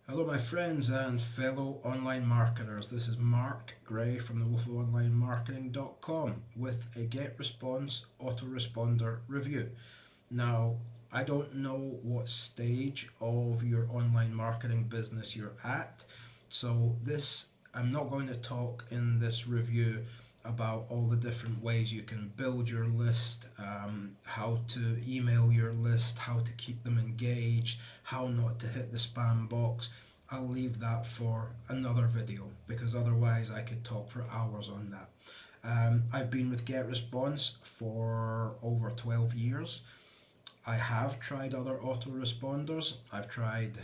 Hello, my friends and fellow online marketers. This is Mark Gray from the wolfonlinemarketing.com with a GetResponse Autoresponder review. Now, I don't know what stage of your online marketing business you're at, so I'm not going to talk in this review about all the different ways you can build your list, how to email your list, how to keep them engaged, how not to hit the spam box. I'll leave that for another video because otherwise I could talk for hours on that. I've been with GetResponse for over 12 years. I have tried other autoresponders. I've tried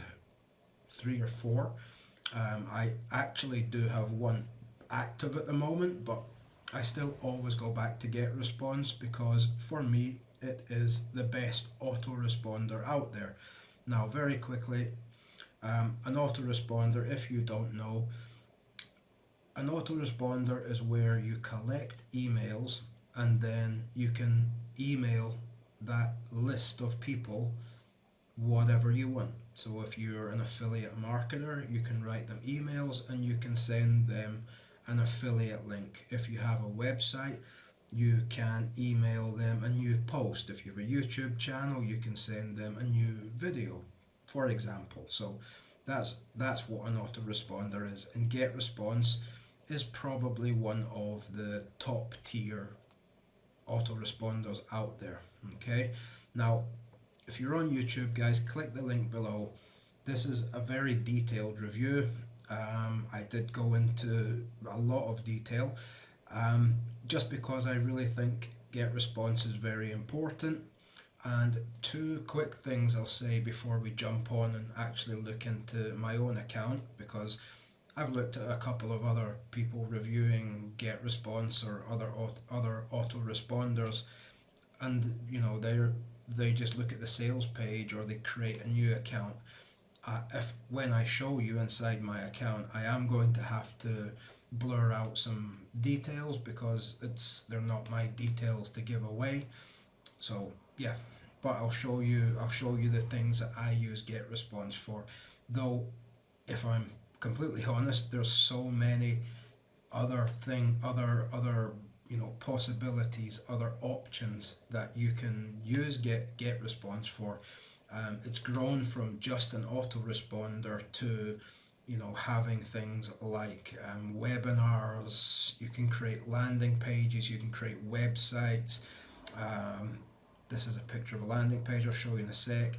three or four. I actually do have one active at the moment, but I still always go back to GetResponse because for me it is the best autoresponder out there. Now, very quickly, an autoresponder, if you don't know, an autoresponder is where you collect emails and then you can email that list of people whatever you want. So if you're an affiliate marketer, you can write them emails and you can send them an affiliate link. If you have a website, you can email them a new post. If you have a YouTube channel, you can send them a new video, for example. So that's what an autoresponder is. And GetResponse is probably one of the top tier autoresponders out there. Okay, now if you're on YouTube, guys, click the link below. This is a very detailed review. I did go into a lot of detail, just because I really think GetResponse is very important. And two quick things I'll say before we jump on and actually look into my own account, because I've looked at a couple of other people reviewing GetResponse or other autoresponders, and they just look at the sales page or they create a new account. If when I show you inside my account, I am going to have to blur out some details because they're not my details to give away. So yeah, but I'll show you the things that I use GetResponse for. Though if I'm completely honest, there's so many other possibilities, other options that you can use GetResponse for. It's grown from just an autoresponder to having things like webinars. You can create landing pages, you can create websites. um, this is a picture of a landing page, I'll show you in a sec.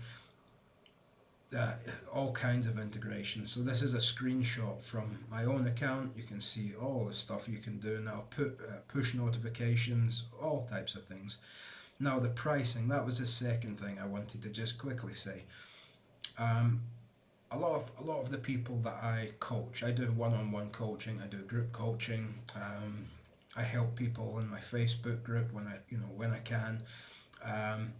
All kinds of integrations. So this is a screenshot from my own account. You can see all the stuff you can do now, push notifications, all types of things. Now the pricing, that was the second thing I wanted to just quickly say. A lot of the people that I coach, I do one-on-one coaching, I do group coaching. I help people in my Facebook group when I can. And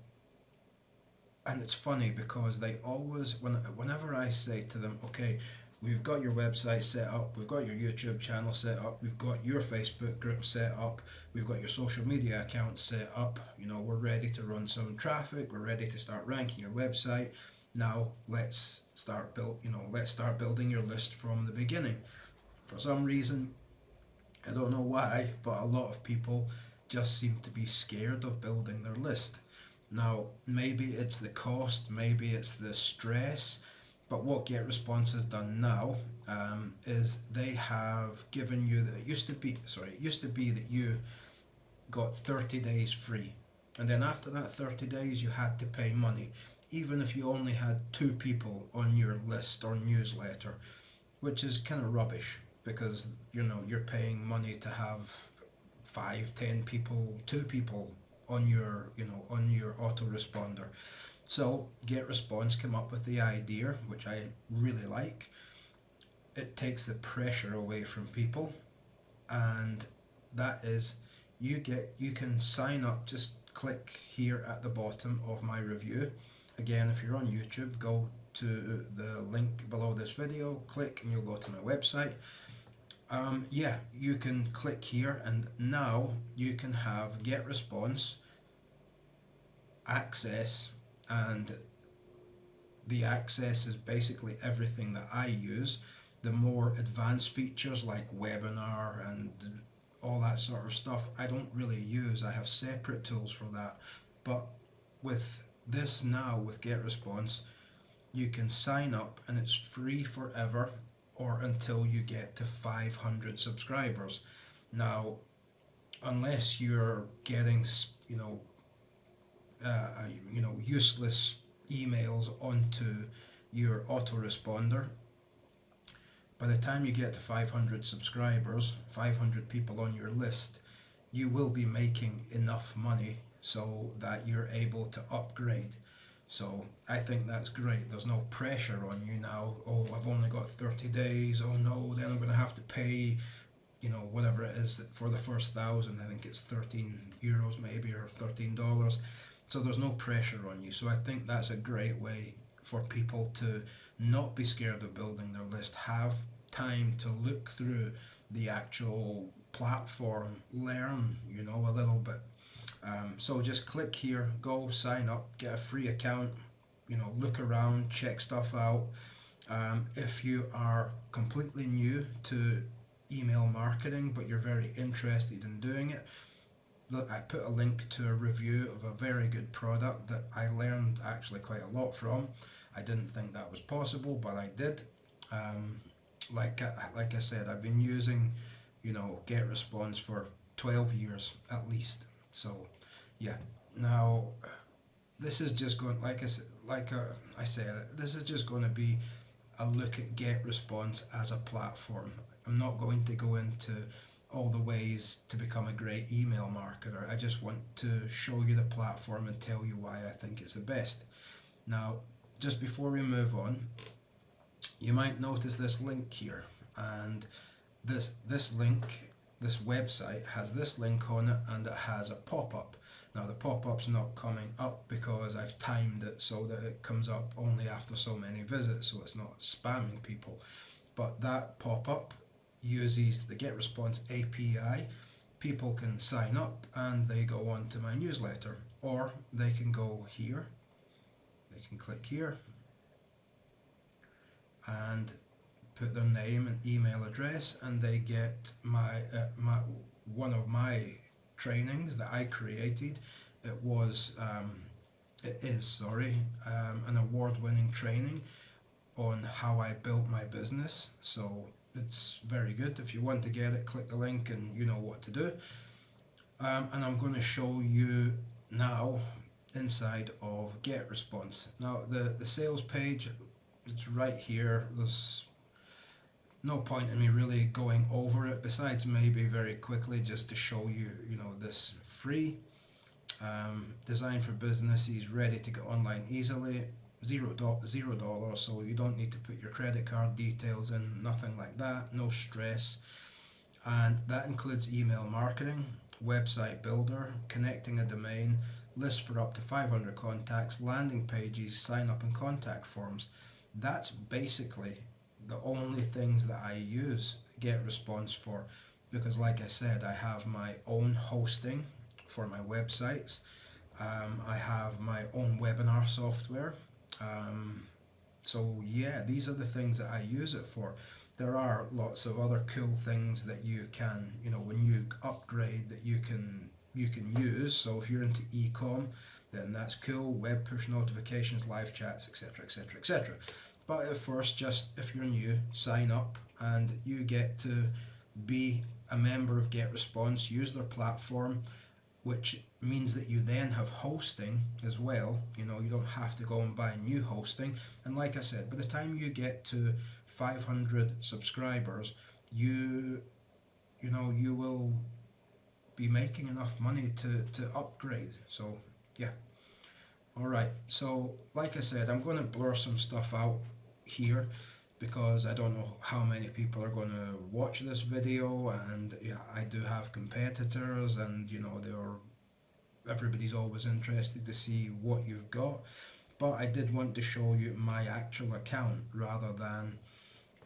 it's funny because they always, whenever I say to them, okay, we've got your website set up, we've got your YouTube channel set up, we've got your Facebook group set up, we've got your social media account set up, we're ready to run some traffic, we're ready to start ranking your website. Now let's start building your list from the beginning. For some reason, I don't know why, but a lot of people just seem to be scared of building their list. Now, maybe it's the cost, maybe it's the stress, but what GetResponse has done now is they have given you it used to be that you got 30 days free, and then after that 30 days you had to pay money, even if you only had 2 people on your list or newsletter, which is kind of rubbish because you're paying money to have 5, 10 people, 2 people on your autoresponder. So GetResponse came up with the idea, which I really like. It takes the pressure away from people, and that is you can sign up. Just click here at the bottom of my review. Again, if you're on YouTube, go to the link below this video, click, and you'll go to my website. You can click here, and now you can have GetResponse access and the access is basically everything that I use. The more advanced features like webinar and all that sort of stuff, I don't really use. I have separate tools for that. But with this now, with GetResponse, you can sign up and it's free forever or until you get to 500 subscribers. Now, unless you're getting, you know, useless emails onto your autoresponder, by the time you get to 500 subscribers, 500 people on your list, you will be making enough money so that you're able to upgrade. So I think that's great. There's no pressure on you now. Oh, I've only got 30 days. Oh no, then I'm going to have to pay, whatever it is for the first 1,000. I think it's €13 maybe, or $13. So there's no pressure on you. So I think that's a great way for people to not be scared of building their list, have time to look through the actual platform, learn, a little bit. So just click here, go sign up, get a free account, look around, check stuff out. If you are completely new to email marketing, but you're very interested in doing it, look, I put a link to a review of a very good product that I learned actually quite a lot from. I didn't think that was possible, but I did. Like I said, I've been using, GetResponse for 12 years at least. So, yeah. Now, this is just going, I said, this is just going to be a look at GetResponse as a platform. I'm not going to go into all the ways to become a great email marketer. I just want to show you the platform and tell you why I think it's the best. Now, just before we move on, you might notice this link here, and this link, this website has this link on it, and it has a pop-up. Now the pop-up's not coming up because I've timed it so that it comes up only after so many visits, so it's not spamming people. But that pop-up uses the GetResponse API. People can sign up and they go on to my newsletter, or they can go here, they can click here and put their name and email address, and they get one of my trainings that I created. It is an award-winning training on how I built my business. So it's very good. If you want to get it, click the link and you know what to do. And I'm going to show you now inside of GetResponse. Now the sales page, it's right here. There's no point in me really going over it, besides maybe very quickly just to show you, this free, designed for businesses, ready to get online easily, $0, so you don't need to put your credit card details in, nothing like that, no stress. And that includes email marketing, website builder, connecting a domain, list for up to 500 contacts, landing pages, sign up and contact forms. That's basically the only things that I use GetResponse for, because like I said, I have my own hosting for my websites. I have my own webinar software. So yeah, these are the things that I use it for. There are lots of other cool things that you can, when you upgrade, that you can use. So if you're into e-com, then that's cool. Web push notifications, live chats, etc, etc, etc. But at first, just if you're new, sign up and you get to be a member of GetResponse, use their platform, which means that you then have hosting as well. You don't have to go and buy new hosting. And like I said, by the time you get to 500 subscribers, you will be making enough money to upgrade. So yeah. Alright, so like I said, I'm going to blur some stuff out here because I don't know how many people are going to watch this video, and yeah, I do have competitors, and everybody's always interested to see what you've got. But I did want to show you my actual account rather than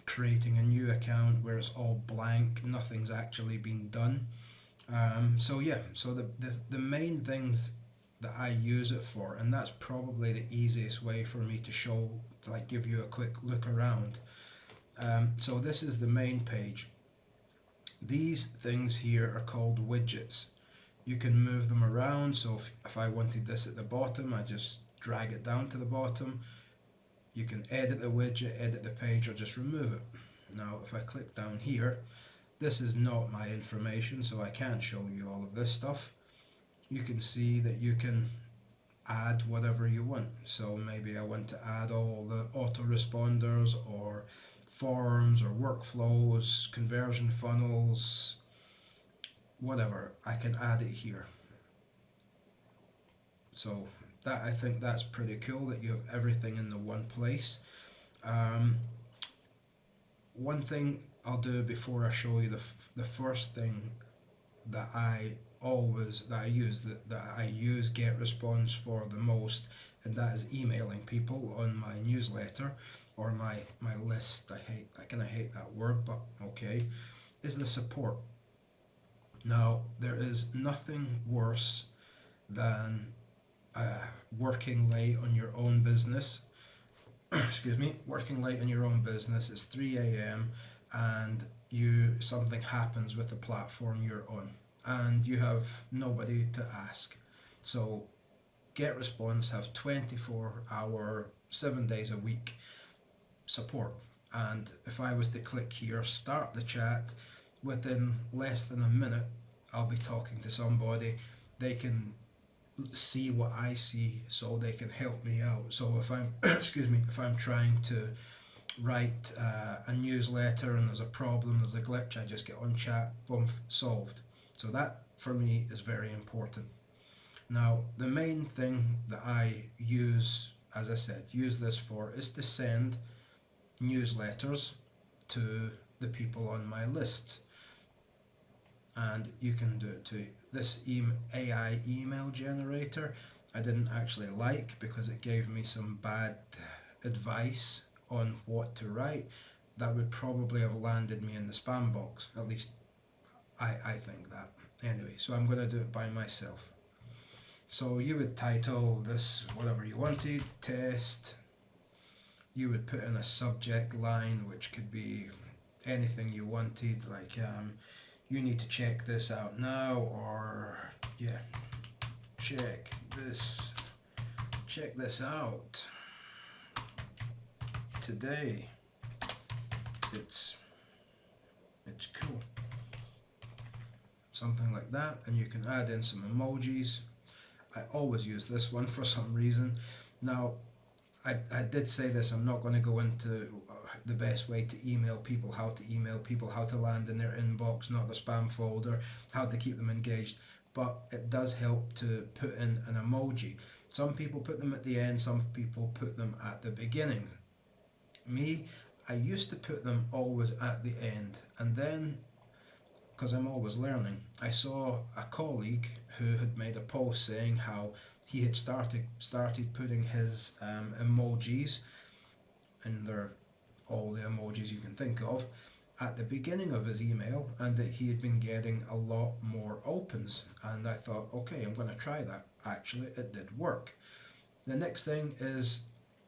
creating a new account where it's all blank, nothing's actually been done. So yeah, so the main things that I use it for, and that's probably the easiest way for me to show, like give you a quick look around. So this is the main page. These things here are called widgets. You can move them around, so if I wanted this at the bottom, I just drag it down to the bottom. You can edit the widget, edit the page, or just remove it. Now if I click down here, this is not my information, so I can't show you all of this stuff. You can see that you can add whatever you want. So maybe I want to add all the autoresponders or forms or workflows, conversion funnels, whatever. I can add it here. So that, I think that's pretty cool that you have everything in the one place. One thing I'll do before I show you the first thing that I use GetResponse for the most, and that is emailing people on my newsletter or my list. I kind of hate that word, but okay, is the support. Now there is nothing worse than working late on your own business. Excuse me, working late on your own business. It's 3 a.m. and something happens with the platform you're on, and you have nobody to ask. So GetResponse have 24-hour, 7 days a week support, and if I was to click here, start the chat, within less than a minute I'll be talking to somebody. They can see what I see, so they can help me out. So if I'm excuse me, if I'm trying to write a newsletter and there's a problem, there's a glitch, I just get on chat, boom, solved. So that for me is very important. Now the main thing that I use, as I said, use this for is to send newsletters to the people on my lists. And you can do it to this AI email generator. I didn't actually like, because it gave me some bad advice on what to write that would probably have landed me in the spam box. At least I think that. Anyway, so I'm going to do it by myself. So you would title this whatever you wanted, test. You would put in a subject line, which could be anything you wanted, like you need to check this out now, or yeah, check this out today. It's cool. Something like that, and you can add in some emojis. I always use this one for some reason. Now, I did say this, I'm not going to go into the best way to email people, how to land in their inbox, not the spam folder, how to keep them engaged, but it does help to put in an emoji. Some people put them at the end, some people put them at the beginning. Me, I used to put them always at the end, and then, because I'm always learning, I saw a colleague who had made a post saying how he had started putting his emojis, and they're all the emojis you can think of, at the beginning of his email, and that he had been getting a lot more opens. And I thought, okay, I'm going to try that. Actually, it did work. The next thing is,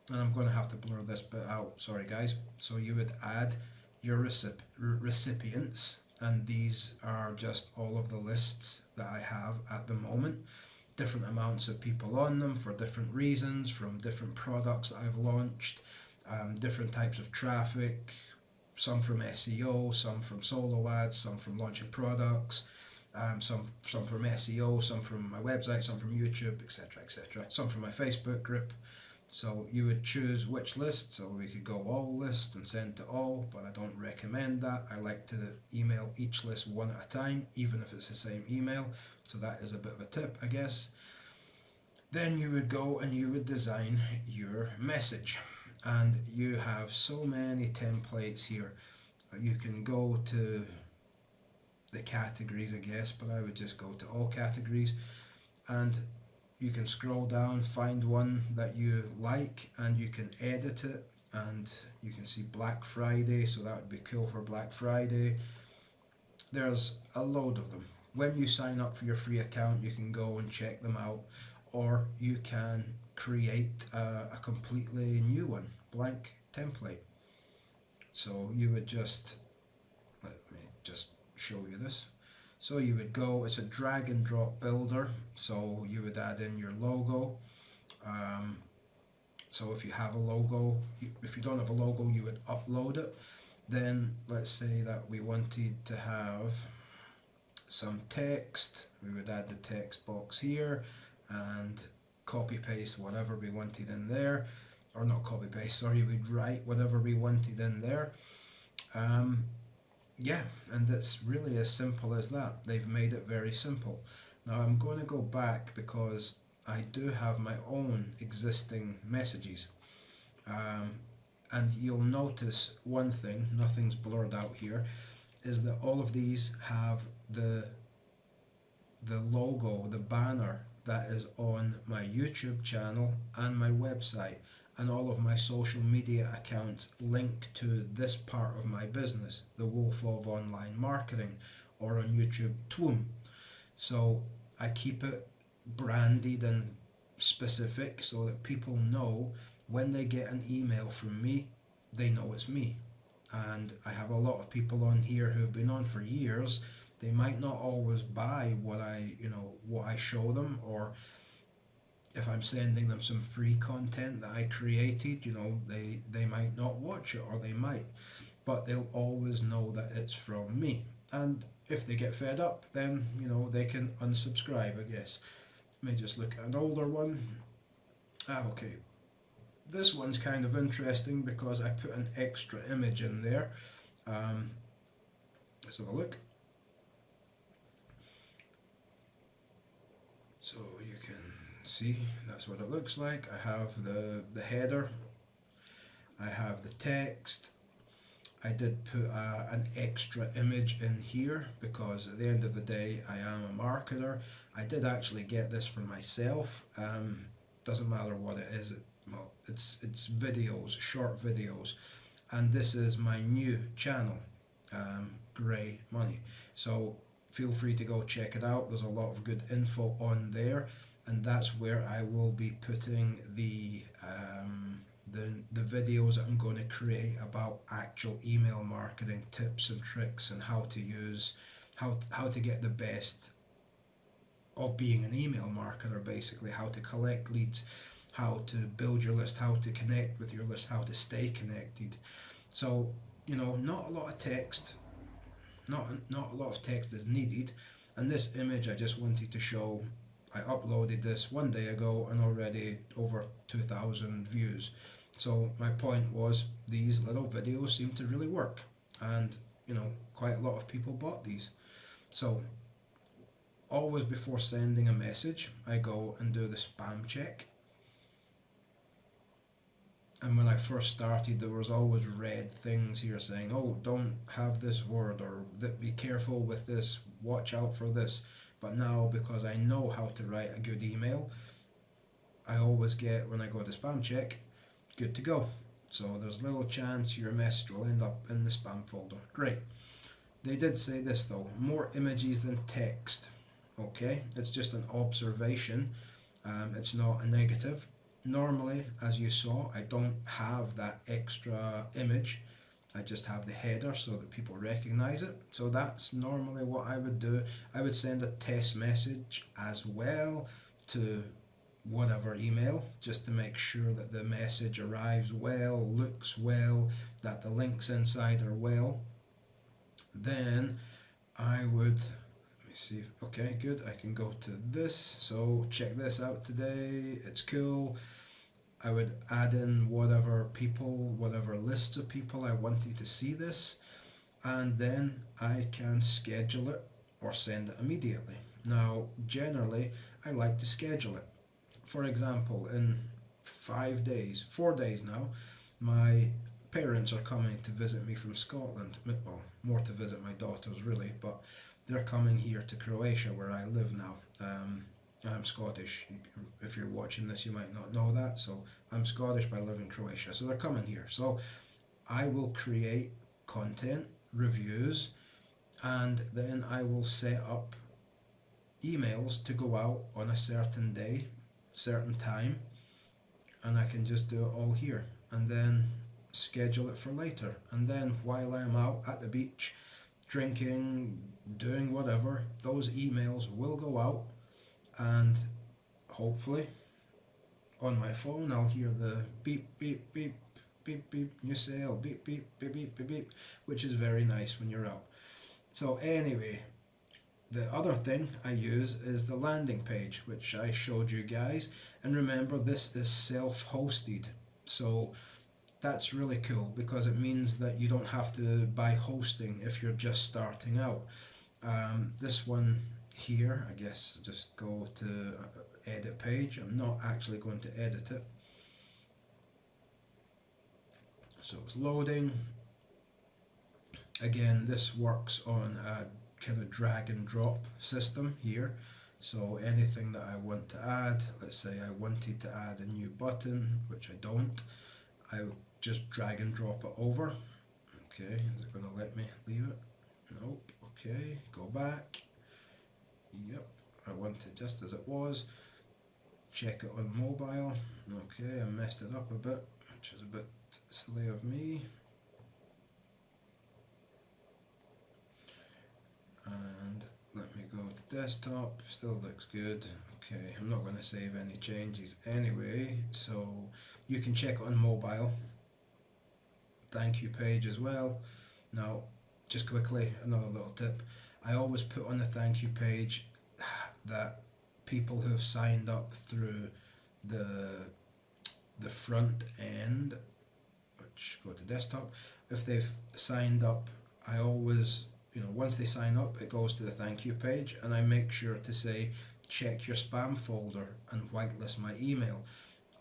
and I'm going to have to blur this bit out, sorry guys. So you would add your recipients, and these are just all of the lists that I have at the moment. Different amounts of people on them for different reasons, from different products that I've launched, different types of traffic, some from SEO, some from solo ads, some from launching products, some from SEO, some from my website, some from YouTube, etc., etc., some from my Facebook group. So you would choose which list. So we could go all list and send to all, but I don't recommend that. I like to email each list one at a time, even if it's the same email. So that is a bit of a tip, I guess. Then you would go and you would design your message, and you have so many templates here. You can go to the categories, I guess, but I would just go to all categories, and you can scroll down, find one that you like, and you can edit it. And you can see Black Friday, so that would be cool for Black Friday. There's a load of them. When you sign up for your free account, you can go and check them out or you can create a completely new one, blank template. So you would just, let me just show you this. So you would go, it's a drag and drop builder, so you would add in your logo. So if you have a logo, if you don't have a logo, you would upload it. Then let's say that we wanted to have some text, we would add the text box here and copy paste whatever we wanted in there, or not copy paste, sorry, we'd write whatever we wanted in there. Yeah, and it's really as simple as that. They've made it very simple. Now I'm going to go back because I do have my own existing messages. And you'll notice one thing, nothing's blurred out here, is that all of these have the logo, the banner that is on my YouTube channel and my website, and all of my social media accounts link to this part of my business, the Wolf of Online Marketing, or on YouTube, TWOM. So I keep it branded and specific so that people know when they get an email from me, they know it's me. And I have a lot of people on here who have been on for years. They might not always buy what I show them, or if I'm sending them some free content that I created, they might not watch it, or they might, but they'll always know that it's from me. And if they get fed up, then they can unsubscribe, I guess. Let me just look at an older one. Okay. This one's kind of interesting because I put an extra image in there. Let's have a look. So you can see that's what it looks like. I have the header, I have the text. I did put an extra image in here because at the end of the day I am a marketer. I did actually get this for myself. Doesn't matter what it is. It's videos, short videos, and this is my new channel, Grey Money. So feel free to go check it out. There's a lot of good info on there, and that's where I will be putting the videos that I'm going to create about actual email marketing tips and tricks, and how to get the best of being an email marketer, basically how to collect leads, how to build your list, how to connect with your list, how to stay connected. So not a lot of text, not a lot of text is needed. And this image I just wanted to show, I uploaded this 1 day ago and already over 2,000 views. So my point was, these little videos seem to really work, and quite a lot of people bought these. So always before sending a message, I go and do the spam check. And when I first started, there was always red things here saying, oh, don't have this word, or be careful with this, watch out for this. But now, because I know how to write a good email, I always get, when I go to spam check, good to go. So there's little chance your message will end up in the spam folder. Great. They did say this though, more images than text. Okay, it's just an observation. It's not a negative. Normally, as you saw, I don't have that extra image. I just have the header so that people recognize it. So that's normally what I would do. I would send a test message as well to whatever email, just to make sure that the message arrives well, looks well, that the links inside are well. Then I would, let me see, okay, good, I can go to this. So check this out today, it's cool. I would add in whatever lists of people I wanted to see this, and then I can schedule it or send it immediately. Now, generally, I like to schedule it. For example, in 4 days now, my parents are coming to visit me from Scotland. Well, more to visit my daughters really, but they're coming here to Croatia where I live now. I'm Scottish. If you're watching this, you might not know that. So I'm Scottish, but I live in Croatia. So they're coming here. So I will create content, reviews, and then I will set up emails to go out on a certain day. certain time, and I can just do it all here, and then schedule it for later. And then while I'm out at the beach drinking, doing whatever, those emails will go out, and hopefully on my phone I'll hear the beep beep beep beep beep, new sale, beep beep beep beep beep beep, which is very nice when you're out. So anyway, the other thing I use is the landing page, which I showed you guys, and remember, this is self-hosted, so that's really cool because it means that you don't have to buy hosting if you're just starting out. This one here, I guess, just go to edit page. I'm not actually going to edit it, so it's loading. Again, this works on a kind of drag and drop system here. So anything that I want to add, let's say I wanted to add a new button, which I don't, I just drag and drop it over. Okay, is it going to let me leave it? Nope. Okay, go back. Yep, I want it just as it was. Check it on mobile. Okay, I messed it up a bit, which is a bit silly of me. And let me go to desktop, still looks good. Okay, I'm not going to save any changes anyway, so you can check it on mobile. Thank you page as well. Now, just quickly, another little tip. I always put on the thank you page that people who have signed up through the front end, which go to desktop, if they've signed up, I always, once they sign up, it goes to the thank you page, and I make sure to say check your spam folder and whitelist my email.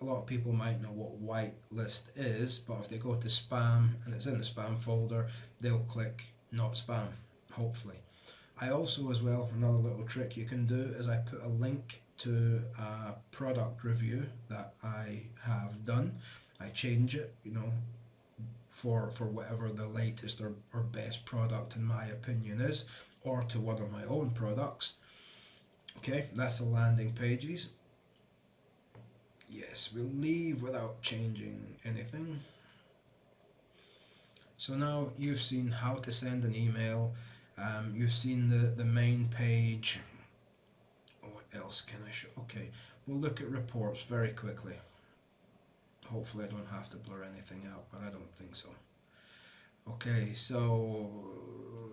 A lot of people might know what whitelist is, but if they go to spam and it's in the spam folder, they'll click not spam, hopefully. I also, as well, another little trick you can do is I put a link to a product review that I have done. I change it, for whatever the latest or best product in my opinion is, or to one of my own products. Okay, that's the landing pages. Yes, we'll leave without changing anything. So now you've seen how to send an email, you've seen the main page. What else can I show? Okay, we'll look at reports very quickly. Hopefully I don't have to blur anything out, but I don't think so. Okay, so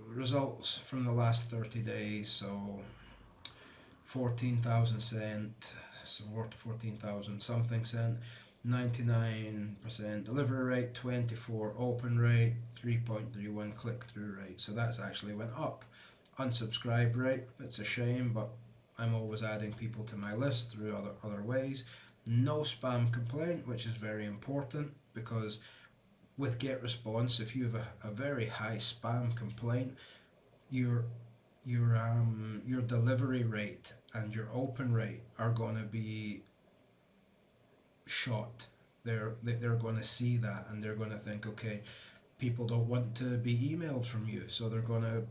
results from the last 30 days, so 14,000 sent, so 14,000 something sent, 99% delivery rate, 24 open rate, 3.31 click-through rate, so that's actually went up. Unsubscribe rate, it's a shame, but I'm always adding people to my list through other ways. No spam complaint, which is very important, because with GetResponse, if you have a very high spam complaint, your delivery rate and your open rate are going to be shot. They're going to see that, and they're going to think, okay, people don't want to be emailed from you, so they're going to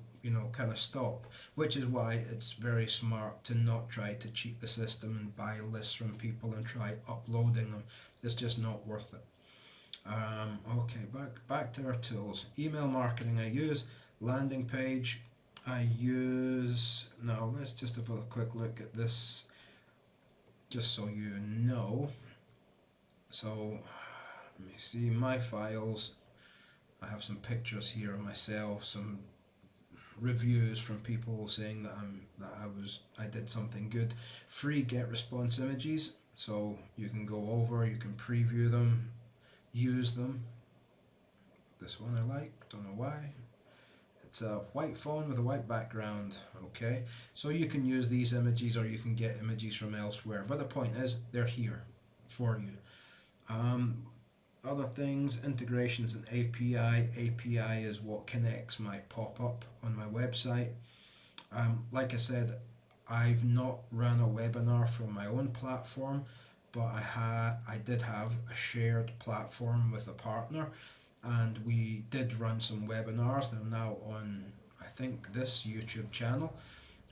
kind of stop, which is why it's very smart to not try to cheat the system and buy lists from people and try uploading them. It's just not worth it. Okay, back to our tools. Email marketing I use, landing page I use. Now let's just have a quick look at this, just so you know. So let me see my files. I have some pictures here of myself, some reviews from people saying that I did something good. Free GetResponse images, so you can go over, you can preview them, use them. This one I like, don't know why. It's a white phone with a white background. Okay, so you can use these images, or you can get images from elsewhere, but the point is they're here for you. Other things, integrations and API. API is what connects my pop-up on my website. Like I said, I've not run a webinar from my own platform, but I did have a shared platform with a partner, and we did run some webinars. They're now on, I think, this YouTube channel,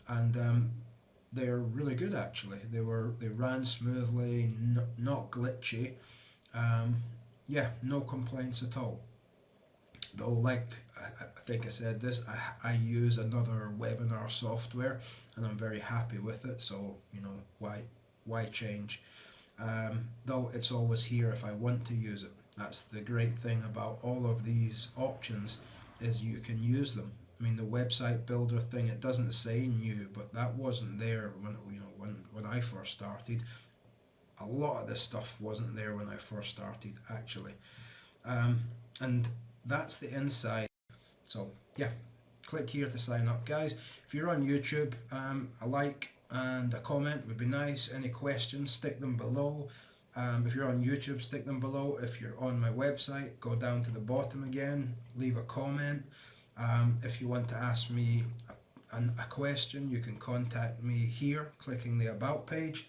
and they're really good actually. They ran smoothly, not glitchy. Um, yeah, no complaints at all. Though, like I think I said this, I use another webinar software, and I'm very happy with it. So why change? Though it's always here if I want to use it. That's the great thing about all of these options, is you can use them. I mean, the website builder thing, it doesn't say new, but that wasn't there when I first started. A lot of this stuff wasn't there when I first started actually. Um, and that's the inside. So yeah, click here to sign up, guys. If you're on YouTube, a like and a comment would be nice. Any questions, stick them below. If you're on YouTube, stick them below. If you're on my website, go down to the bottom again, leave a comment. If you want to ask me a question, you can contact me here, clicking the About page.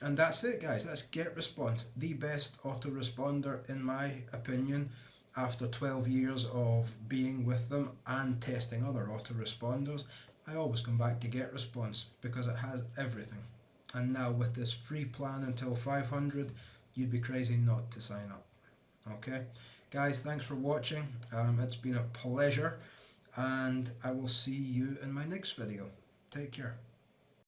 And that's it, guys. That's GetResponse, the best autoresponder in my opinion. After 12 years of being with them and testing other autoresponders, I always come back to GetResponse because it has everything. And now with this free plan until 500, you'd be crazy not to sign up. Okay, guys, thanks for watching. It's been a pleasure, and I will see you in my next video. Take care.